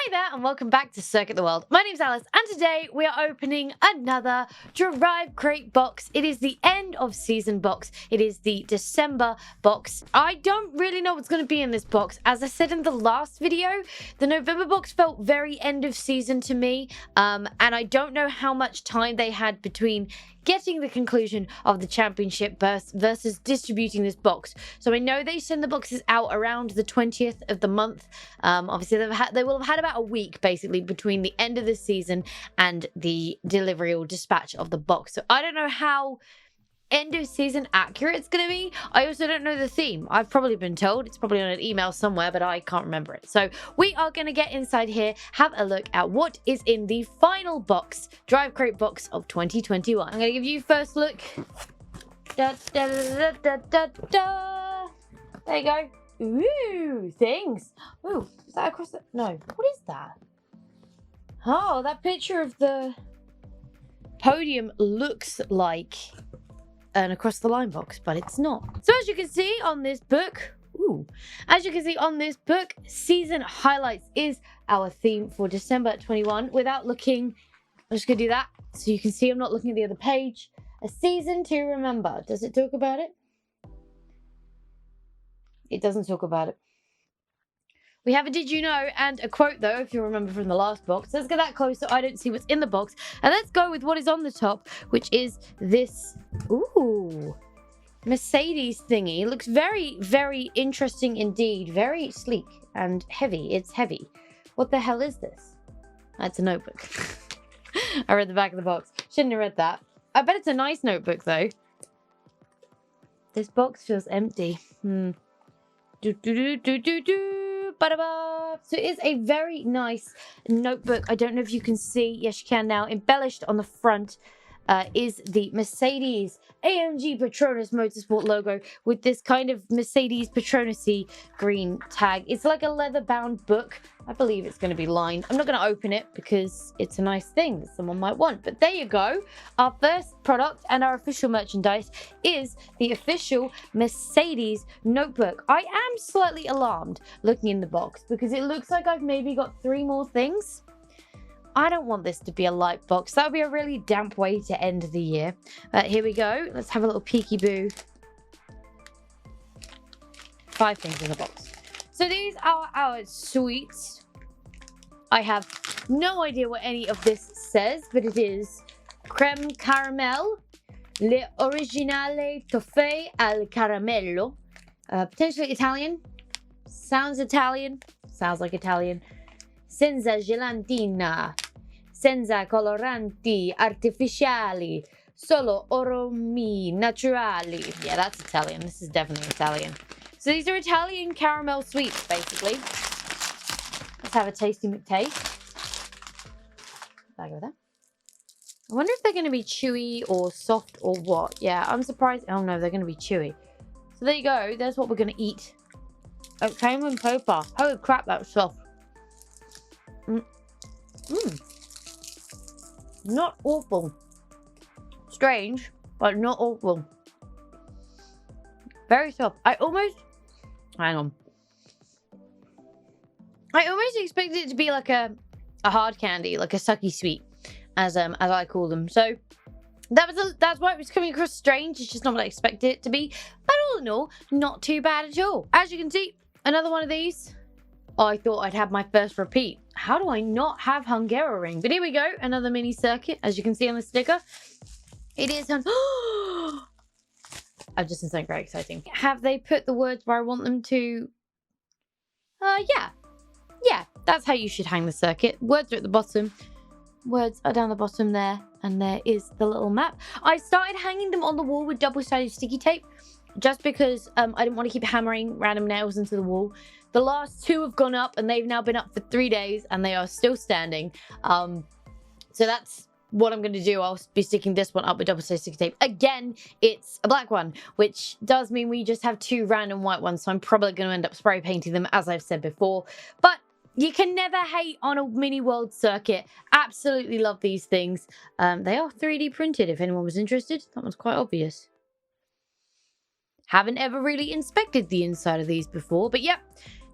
Hi there and welcome back to Circuit the World. My name's Alice and today we are opening another Drivecrate box. It is the end of season box. It is the December box. I don't really know what's going to be in this box. As I said in the last video, the November box felt very end of season to me. And I don't know how much time they had between getting the conclusion of the championship versus distributing this box. So I know they send the boxes out around the 20th of the month. Obviously they will have had about a week basically between the end of the season and the delivery or dispatch of the box. So I don't know how end of season accurate it's going to be. I also don't know the theme. I've probably been told. It's probably on an email somewhere, but I can't remember it. So we are going to get inside here, have a look at what is in the final box, Drivecrate box of 2021. I'm going to give you first look. Da, da, da, da, da, da. There you go. Ooh, things. Ooh, is that across the... No. What is that? Oh, that picture of the podium looks like an across the line box, but it's not. So as you can see on this book, season highlights is our theme for December 21. Without looking, I'm just gonna do that so you can see I'm not looking at the other page. A season to remember. Does it talk about it? It doesn't talk about it. We have a did you know and a quote though, if you remember from the last box. Let's get that close so I don't see what's in the box. And let's go with what is on the top, which is this, ooh, Mercedes thingy. It looks very, very interesting indeed. Very sleek and heavy. It's heavy. What the hell is this? That's a notebook. I read the back of the box. Shouldn't have read that. I bet it's a nice notebook though. This box feels empty. So it is a very nice notebook. I don't know if you can see. Yes, you can now. Embellished on the front is the Mercedes AMG Petronas Motorsport logo with this kind of Mercedes Petronas-y green tag. It's like a leather-bound book. I believe it's going to be lined. I'm not going to open it because it's a nice thing that someone might want. But there you go. Our first product and our official merchandise is the official Mercedes notebook. I am slightly alarmed looking in the box because it looks like I've maybe got 3 more things. I don't want this to be a light box. That would be a really damp way to end the year. Here we go. Let's have a little peeky-boo. 5 things in the box. So these are our sweets. I have no idea what any of this says, but it is creme caramel, le originale toffee al caramello. Potentially Italian. Sounds Italian. Sounds like Italian. Senza gelatina. Senza coloranti artificiali. Solo aromi naturali. Yeah, that's Italian. This is definitely Italian. So these are Italian caramel sweets, basically. Let's have a tasty McTaste. Bag of that. I wonder if they're going to be chewy or soft or what. Yeah, I'm surprised. Oh no, they're going to be chewy. So there you go. There's what we're going to eat. Oh, cayenne pepper. Holy crap, that's soft. Not awful. Strange, but not awful. Very soft. Hang on. I almost expected it to be like a hard candy, like a sucky sweet, as I call them. So that's why it was coming across strange. It's just not what I expected it to be. But all in all, not too bad at all. As you can see, another one of these. I thought I'd have my first repeat. How do I not have Hungaroring? But here we go. Another mini circuit, as you can see on the sticker. It is I've just done something very exciting. Have they put the words where I want them to? Yeah. Yeah, that's how you should hang the circuit. Words are at the bottom. Words are down the bottom there. And there is the little map. I started hanging them on the wall with double-sided sticky tape. Just because I didn't want to keep hammering random nails into the wall. The last 2 have gone up and they've now been up for 3 days and they are still standing. So that's what I'm going to do. I'll be sticking this one up with double-sided sticky tape. Again, it's a black one, which does mean we just have 2 random white ones. So I'm probably going to end up spray painting them, as I've said before. But you can never hate on a mini world circuit. Absolutely love these things. They are 3D printed, if anyone was interested. That one's quite obvious. Haven't ever really inspected the inside of these before, but yep,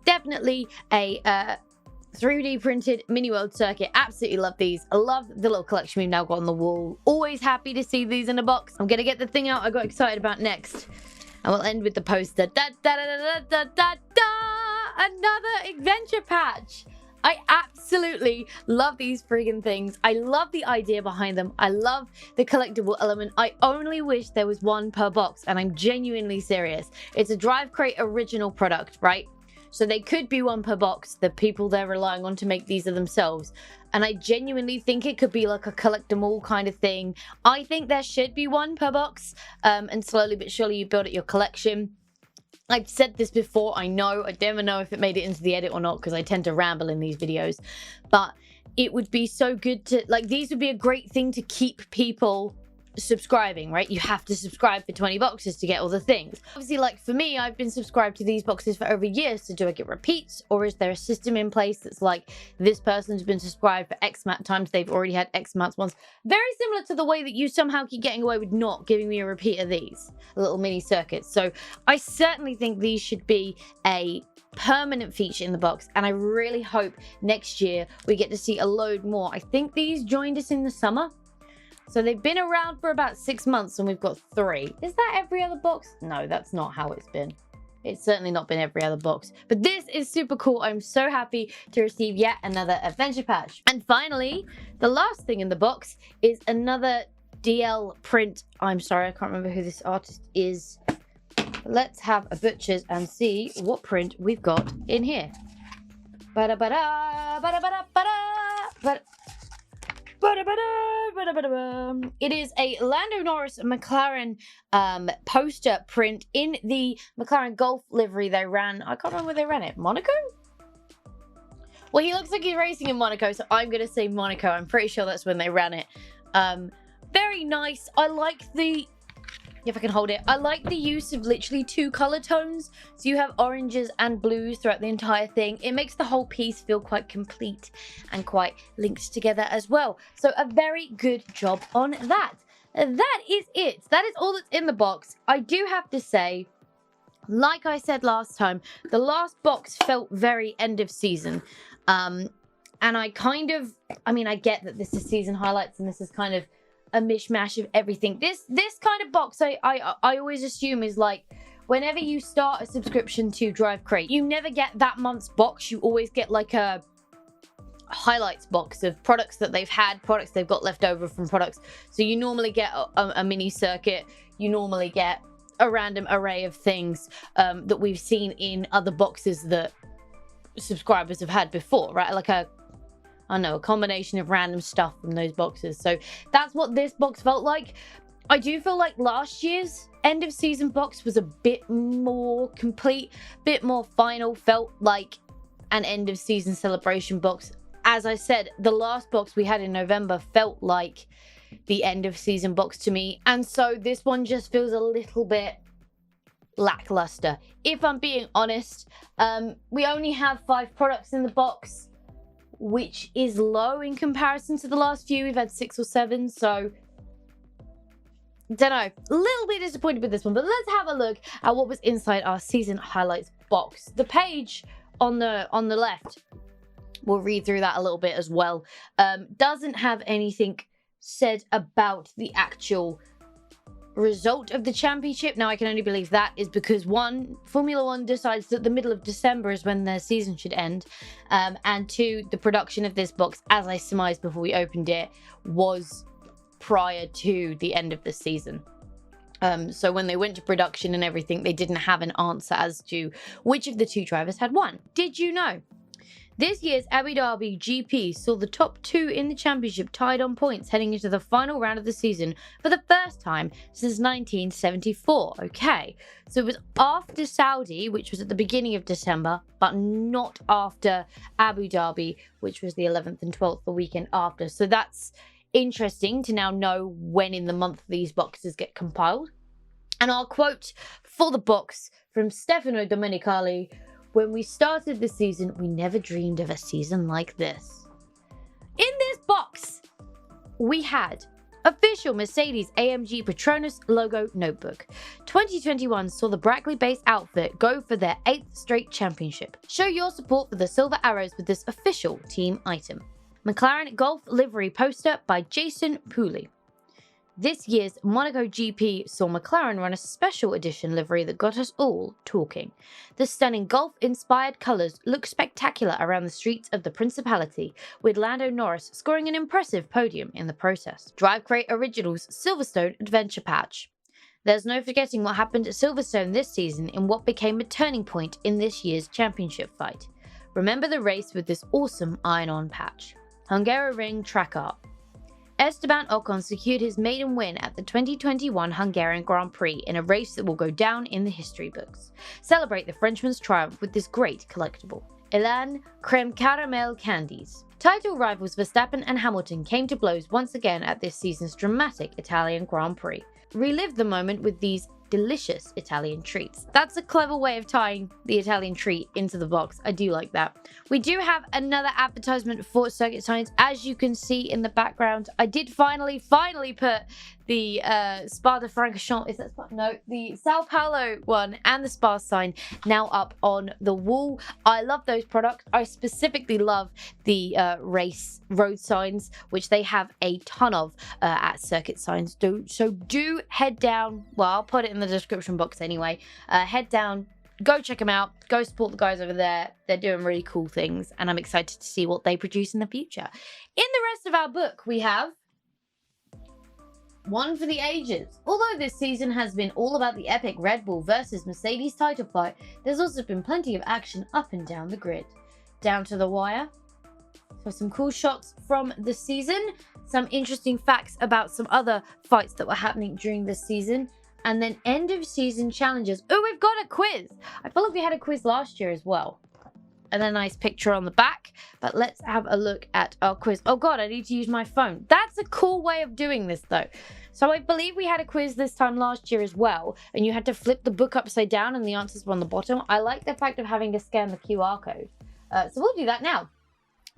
definitely a 3D printed mini world circuit. Absolutely love these. I love the little collection we've now got on the wall. Always happy to see these in a box. I'm gonna get the thing out I got excited about next. And we'll end with the poster. Da, da, da, da, da, da, da. Another adventure patch. I absolutely love these friggin' things. I love the idea behind them. I love the collectible element. I only wish there was one per box, and I'm genuinely serious. It's a Drivecrate original product, right? So they could be one per box. The people they're relying on to make these are themselves. And I genuinely think it could be like a collect them all kind of thing. I think there should be one per box. And slowly but surely you build up your collection. I've said this before, I know. I don't even know if it made it into the edit or not because I tend to ramble in these videos. But it would be so good to, like, these would be a great thing to keep people subscribing, right? You have to subscribe for 20 boxes to get all the things. Obviously, like for me, I've been subscribed to these boxes for over years. So do I get repeats, or is there a system in place that's like this person's been subscribed for X amount of times, they've already had X amounts once? Very similar to the way that you somehow keep getting away with not giving me a repeat of these little mini circuits. So I certainly think these should be a permanent feature in the box, and I really hope next year we get to see a load more. I think these joined us in the summer. So they've been around for about 6 months and we've got 3. Is that every other box? No, that's not how it's been. It's certainly not been every other box. But this is super cool. I'm so happy to receive yet another adventure patch. And finally, the last thing in the box is another DL print. I'm sorry, I can't remember who this artist is. Let's have a butcher's and see what print we've got in here. Ba-da-ba-da, ba-da-ba-da, ba-da, it is a Lando Norris McLaren poster print in the McLaren Golf livery they ran. I can't remember where they ran it. Monaco? Well, he looks like he's racing in Monaco, so I'm going to say Monaco. I'm pretty sure that's when they ran it. Very nice. I like the... If I can hold it. I like the use of literally 2 color tones. So you have oranges and blues throughout the entire thing. It makes the whole piece feel quite complete and quite linked together as well. So a very good job on that. That is it. That is all that's in the box. I do have to say, like I said last time, the last box felt very end of season. And I kind of, I mean, I get that this is season highlights and this is kind of a mishmash of everything. This kind of box I always assume is like whenever you start a subscription to Drivecrate, you never get that month's box. You always get like a highlights box of products that they've had, products they've got left over from products. So you normally get a mini circuit. You normally get a random array of things that we've seen in other boxes that subscribers have had before, right? Like a combination of random stuff from those boxes. So that's what this box felt like. I do feel like last year's end of season box was a bit more complete, bit more final, felt like an end of season celebration box. As I said, the last box we had in November felt like the end of season box to me. And so this one just feels a little bit lackluster. If I'm being honest, we only have 5 products in the box, which is low in comparison to the last few. We've had 6 or 7, so don't know. A little bit disappointed with this one, but let's have a look at what was inside our season highlights box. The page on the left, we'll read through that a little bit as well. Doesn't have anything said about the actual result of the championship. Now I can only believe that is because 1, Formula 1 decides that the middle of December is when their season should end, and 2, the production of this box, as I surmised before we opened it, was prior to the end of the season. So when they went to production and everything, they didn't have an answer as to which of the 2 drivers had won. Did you know? This year's Abu Dhabi GP saw the top 2 in the championship tied on points heading into the final round of the season for the first time since 1974. Okay, so it was after Saudi, which was at the beginning of December, but not after Abu Dhabi, which was the 11th and 12th, the weekend after. So that's interesting to now know when in the month these boxes get compiled. And our quote for the box from Stefano Domenicali: "When we started the season, we never dreamed of a season like this." In this box, we had Official Mercedes AMG Petronas logo notebook. 2021 saw the Brackley-based outfit go for their 8th straight championship. Show your support for the Silver Arrows with this official team item. McLaren Golf livery poster by Jason Pooley. This year's Monaco GP saw McLaren run a special edition livery that got us all talking. The stunning golf-inspired colours look spectacular around the streets of the Principality, with Lando Norris scoring an impressive podium in the process. Drivecrate Originals Silverstone Adventure Patch. There's no forgetting what happened at Silverstone this season in what became a turning point in this year's championship fight. Remember the race with this awesome iron-on patch. Hungaroring Track Art. Esteban Ocon secured his maiden win at the 2021 Hungarian Grand Prix in a race that will go down in the history books. Celebrate the Frenchman's triumph with this great collectible. Elan Creme Caramel Candies. Title rivals Verstappen and Hamilton came to blows once again at this season's dramatic Italian Grand Prix. Relive the moment with these delicious Italian treats. That's a clever way of tying the Italian treat into the box. I do like that. We do have another advertisement for Circuit Signs. As you can see in the background, I did finally put the Spa de Francorchamps, is that Spa? No, the Sao Paulo one and the Spa sign now up on the wall. I love those products. I specifically love the race road signs, which they have a ton of at Circuit Signs. So do head down. Well, I'll put it in the description box anyway. Head down. Go check them out. Go support the guys over there. They're doing really cool things, and I'm excited to see what they produce in the future. In the rest of our book, we have One for the Ages. Although this season has been all about the epic Red Bull versus Mercedes title fight, there's also been plenty of action up and down the grid. Down to the wire. So some cool shots from the season, some interesting facts about some other fights that were happening during this season, and then end of season challenges. Oh, we've got a quiz. I feel like we had a quiz last year as well. And a nice picture on the back. But let's have a look at our quiz. Oh god, I need to use my phone. That's a cool way of doing this though. So I believe we had a quiz this time last year as well. And you had to flip the book upside down and the answers were on the bottom. I like the fact of having to scan the QR code. So we'll do that now.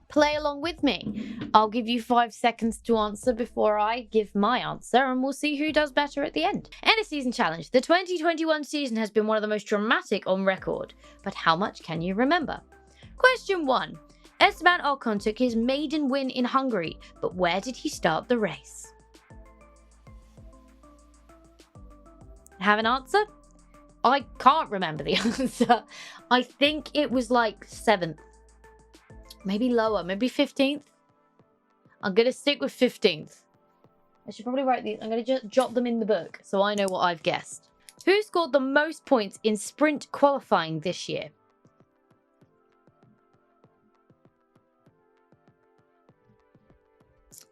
Play along with me. I'll give you 5 seconds to answer before I give my answer, and we'll see who does better at the end. End of season challenge. The 2021 season has been one of the most dramatic on record, but how much can you remember? Question 1. Esteban Ocon took his maiden win in Hungary, but where did he start the race? Have an answer? I can't remember the answer. I think it was like 7th. Maybe lower, maybe 15th. I'm going to stick with 15th. I should probably write these. I'm going to just jot them in the book so I know what I've guessed. Who scored the most points in sprint qualifying this year?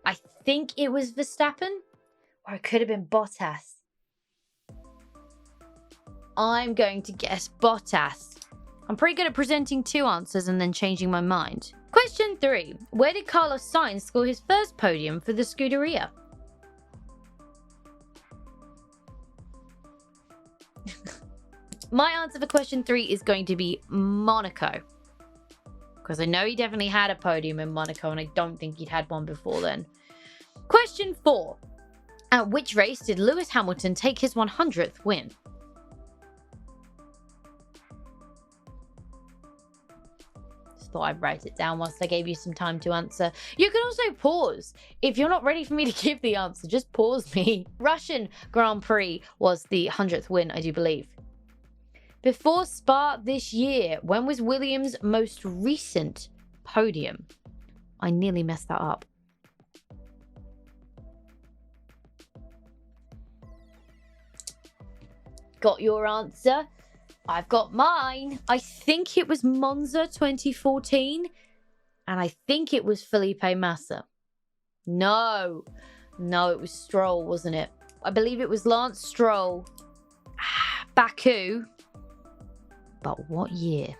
I think it was Verstappen, or it could have been Bottas. I'm going to guess Bottas. I'm pretty good at presenting 2 answers and then changing my mind. Question 3. Where did Carlos Sainz score his first podium for the Scuderia? My answer for question 3 is going to be Monaco. Because I know he definitely had a podium in Monaco, and I don't think he'd had one before then. Question 4. At which race did Lewis Hamilton take his 100th win? Thought I'd write it down whilst I gave you some time to answer. You can also pause. If you're not ready for me to give the answer, just pause me. Russian Grand Prix was the 100th win, I do believe. Before Spa this year, when was Williams' most recent podium? I nearly messed that up. Got your answer? I've got mine. I think it was Monza 2014. And I think it was Felipe Massa. No, it was Stroll, wasn't it? I believe it was Lance Stroll. Baku. But what year?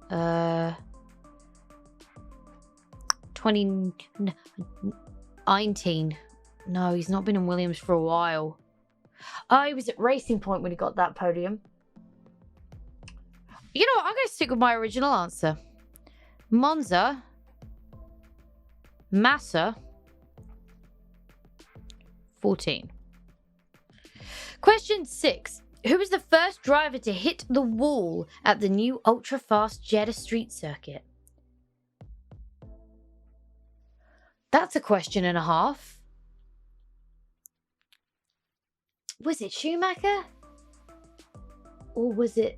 2019. No, he's not been in Williams for a while. Oh, he was at Racing Point when he got that podium. You know what? I'm going to stick with my original answer. Monza Massa, 14. Question 6. Who was the first driver to hit the wall at the new ultra-fast Jeddah Street Circuit? That's a question and a half. Was it Schumacher? Or was it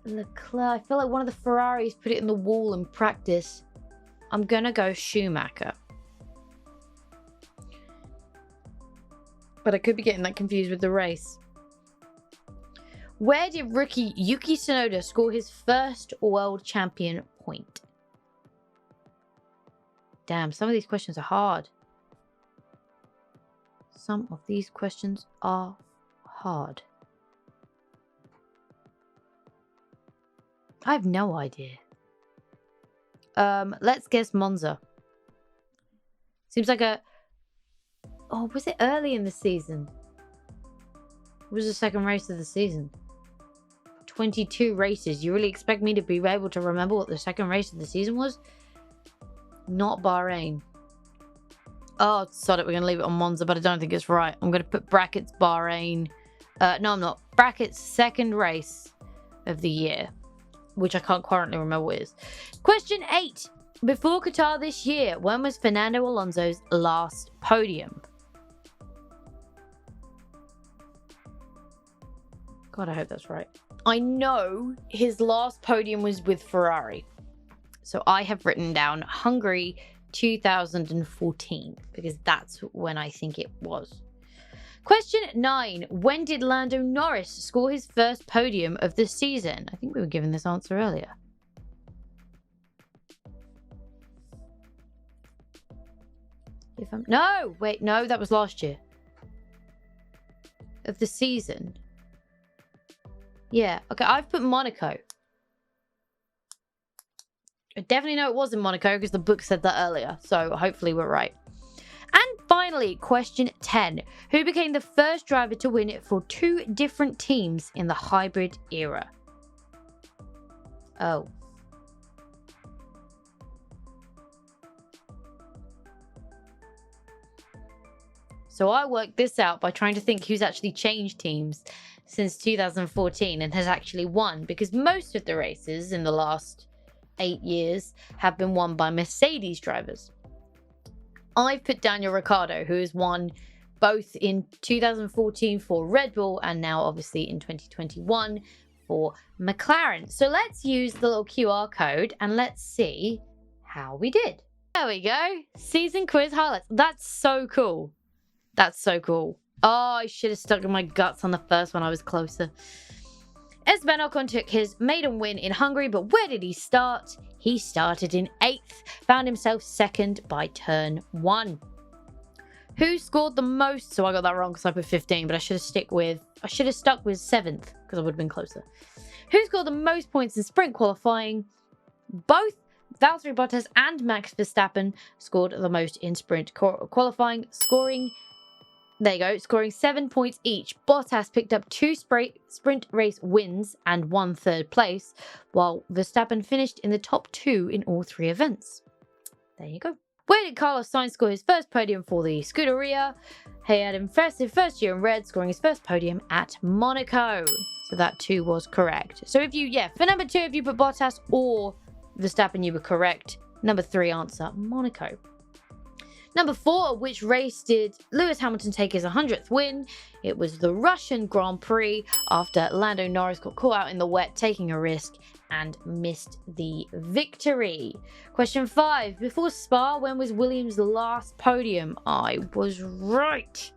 Leclerc? I feel like one of the Ferraris put it in the wall in practice. I'm gonna go Schumacher. But I could be getting that confused with the race. Where did rookie Yuki Tsunoda score his first world champion point? Damn, some of these questions are hard. Some of these questions are hard. I have no idea. Let's guess Monza. Seems like a... Oh, was it early in the season? It was the second race of the season. 22 races. You really expect me to be able to remember what the second race of the season was? Not Bahrain. Oh, sod it. We're going to leave it on Monza, but I don't think it's right. I'm going to put brackets Bahrain. No, I'm not. Brackets second race of the year, which I can't currently remember what it is. Question 8. Before Qatar this year, when was Fernando Alonso's last podium? God, I hope that's right. I know his last podium was with Ferrari. So I have written down Hungary 2014 because that's when I think it was. Question 9. When did Lando Norris score his first podium of the season? I think we were given this answer earlier. No, wait, no, that was last year. Of the season. Yeah, okay, I've put Monaco. I definitely know it wasn't Monaco because the book said that earlier, so hopefully we're right. And finally, question 10. Who became the first driver to win it for 2 different teams in the hybrid era? Oh. So I worked this out by trying to think who's actually changed teams since 2014 and has actually won, because most of the races in the last 8 years have been won by Mercedes drivers. I've put Daniel Ricciardo, who has won both in 2014 for Red Bull and now obviously in 2021 for McLaren. So let's use the little QR code and let's see how we did. There we go. Season quiz highlights. That's so cool. That's so cool. Oh, I should have stuck in my guts on the first one. I was closer. Esteban Ocon took his maiden win in Hungary, but where did he start? He started in 8th, found himself 2nd by turn 1. Who scored the most? So I got that wrong because I put 15, but I should have stuck with 7th because I would have been closer. Who scored the most points in sprint qualifying? Both Valtteri Bottas and Max Verstappen scored the most in sprint qualifying, scoring 7 points each. Bottas picked up 2 sprint race wins and 1 third place, while Verstappen finished in the top 2 in all 3 events. There you go. Where did Carlos Sainz score his first podium for the Scuderia? He had an impressive first year in red, scoring his first podium at Monaco. So that too was correct. So for number 2, if you put Bottas or Verstappen, you were correct. Number 3 answer, Monaco. Number 4, which race did Lewis Hamilton take his 100th win? It was the Russian Grand Prix after Lando Norris got caught out in the wet, taking a risk and missed the victory. Question 5, before Spa, when was Williams' last podium? I was right.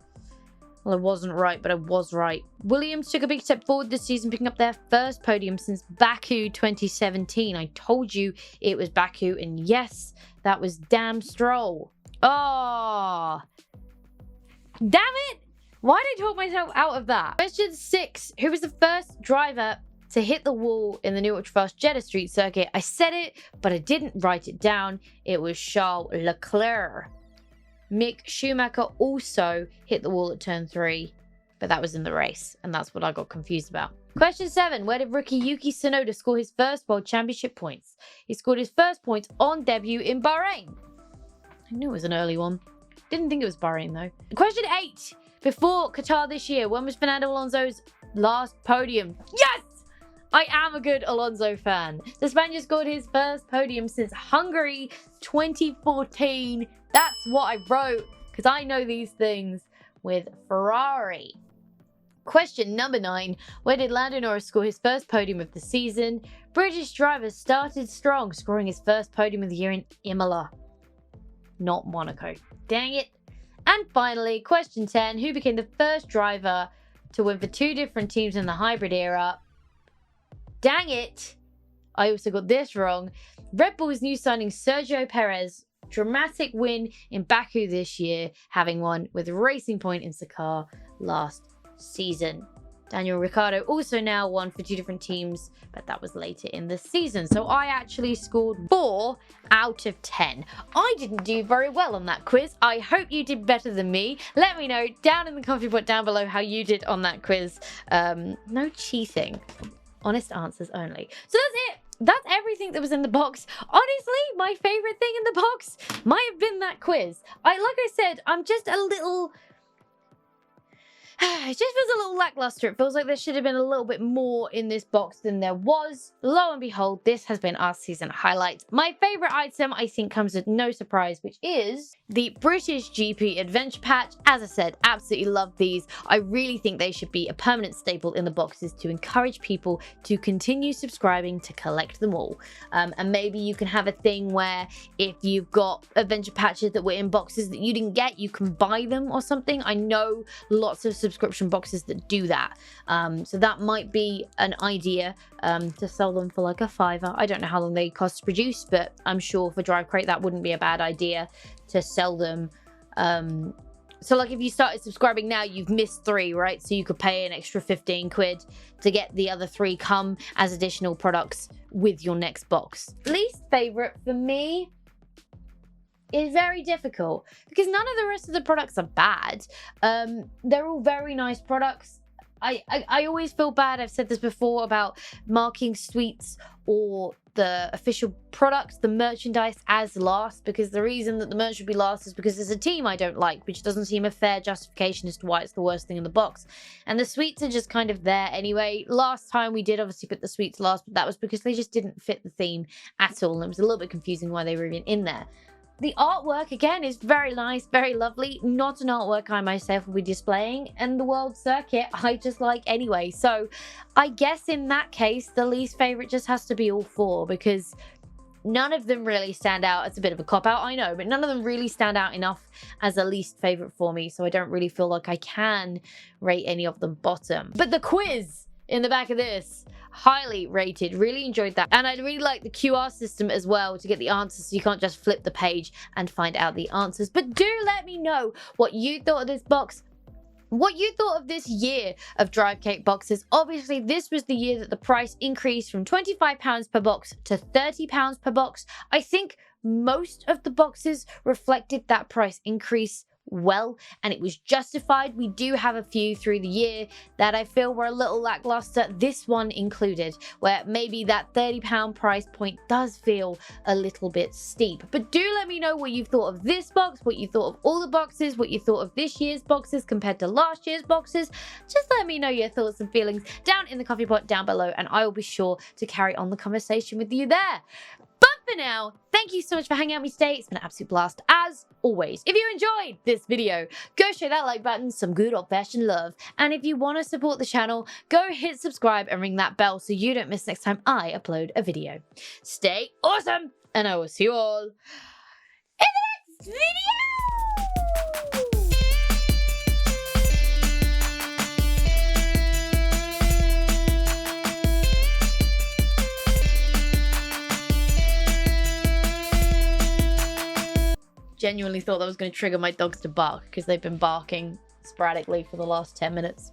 Well, I wasn't right, but I was right. Williams took a big step forward this season, picking up their first podium since Baku 2017. I told you it was Baku, and yes, that was damn Stroll. Oh, damn it! Why did I talk myself out of that? Question 6. Who was the first driver to hit the wall in the new ultra-fast Jeddah Street Circuit? I said it, but I didn't write it down. It was Charles Leclerc. Mick Schumacher also hit the wall at turn 3, but that was in the race, and that's what I got confused about. Question 7. Where did rookie Yuki Tsunoda score his first World Championship points? He scored his first points on debut in Bahrain. I knew it was an early one. Didn't think it was Bahrain, though. Question 8. Before Qatar this year, when was Fernando Alonso's last podium? Yes! I am a good Alonso fan. The Spaniard scored his first podium since Hungary 2014. That's what I wrote, because I know these things with Ferrari. Question number 9. Where did Lando Norris score his first podium of the season? British driver started strong, scoring his first podium of the year in Imola. Not Monaco. Dang it. And finally, question 10. Who became the first driver to win for 2 different teams in the hybrid era? Dang it. I also got this wrong. Red Bull's new signing Sergio Perez. Dramatic win in Baku this year, having won with Racing Point in Sakar last season. Daniel Ricciardo also now won for 2 different teams, but that was later in the season. So I actually scored 4 out of 10. I didn't do very well on that quiz. I hope you did better than me. Let me know down in the coffee pot down below how you did on that quiz. No cheating. Honest answers only. So that's it. That's everything that was in the box. Honestly, my favorite thing in the box might have been that quiz. Like I said, I'm just a little... It just feels a little lackluster. It feels like there should have been a little bit more in this box than there was. Lo and behold, this has been our season highlights. My favorite item, I think, comes with no surprise, which is the British GP Adventure Patch. As I said, absolutely love these. I really think they should be a permanent staple in the boxes to encourage people to continue subscribing to collect them all. And maybe you can have a thing where if you've got adventure patches that were in boxes that you didn't get, you can buy them or something. I know lots of subscription boxes that do that, so that might be an idea, to sell them for like a $5. I don't know how long they cost to produce, but I'm sure for Drivecrate that wouldn't be a bad idea to sell them. So like if you started subscribing now, you've missed 3, right? So you could pay an extra 15 quid to get the other 3 come as additional products with your next box. Least favorite for me is very difficult because none of the rest of the products are bad. They're all very nice products. I always feel bad, I've said this before, about marking sweets or the official products, the merchandise, as last, because the reason that the merch would be last is because there's a team I don't like, which doesn't seem a fair justification as to why it's the worst thing in the box. And the sweets are just kind of there anyway. Last time we did obviously put the sweets last, but that was because they just didn't fit the theme at all, and it was a little bit confusing why they were even in there. The artwork, again, is very nice, very lovely. Not an artwork I myself will be displaying. And the World Circuit, I just like anyway. So I guess in that case, the least favorite just has to be all 4 because none of them really stand out. It's a bit of a cop-out, I know, but none of them really stand out enough as a least favorite for me. So I don't really feel like I can rate any of them bottom. But the quiz in the back of this, highly rated, really enjoyed that. And I really like the QR system as well to get the answers, so you can't just flip the page and find out the answers. But do let me know what you thought of this box, what you thought of this year of Drivecrate boxes. Obviously, this was the year that the price increased from £25 per box to £30 per box. I think most of the boxes reflected that price increase well, and it was justified. We do have a few through the year that I feel were a little lackluster, this one included, where maybe that £30 price point does feel a little bit steep. But do let me know what you thought of this box, what you thought of all the boxes, what you thought of this year's boxes compared to last year's boxes. Just let me know your thoughts and feelings down in the coffee pot down below, and I will be sure to carry on the conversation with you there. But for now, thank you so much for hanging out with me today. It's been an absolute blast as always. If you enjoyed this video, go show that like button some good old-fashioned love. And if you want to support the channel, go hit subscribe and ring that bell so you don't miss next time I upload a video. Stay awesome, and I will see you all in the next video! Genuinely thought that was going to trigger my dogs to bark because they've been barking sporadically for the last 10 minutes.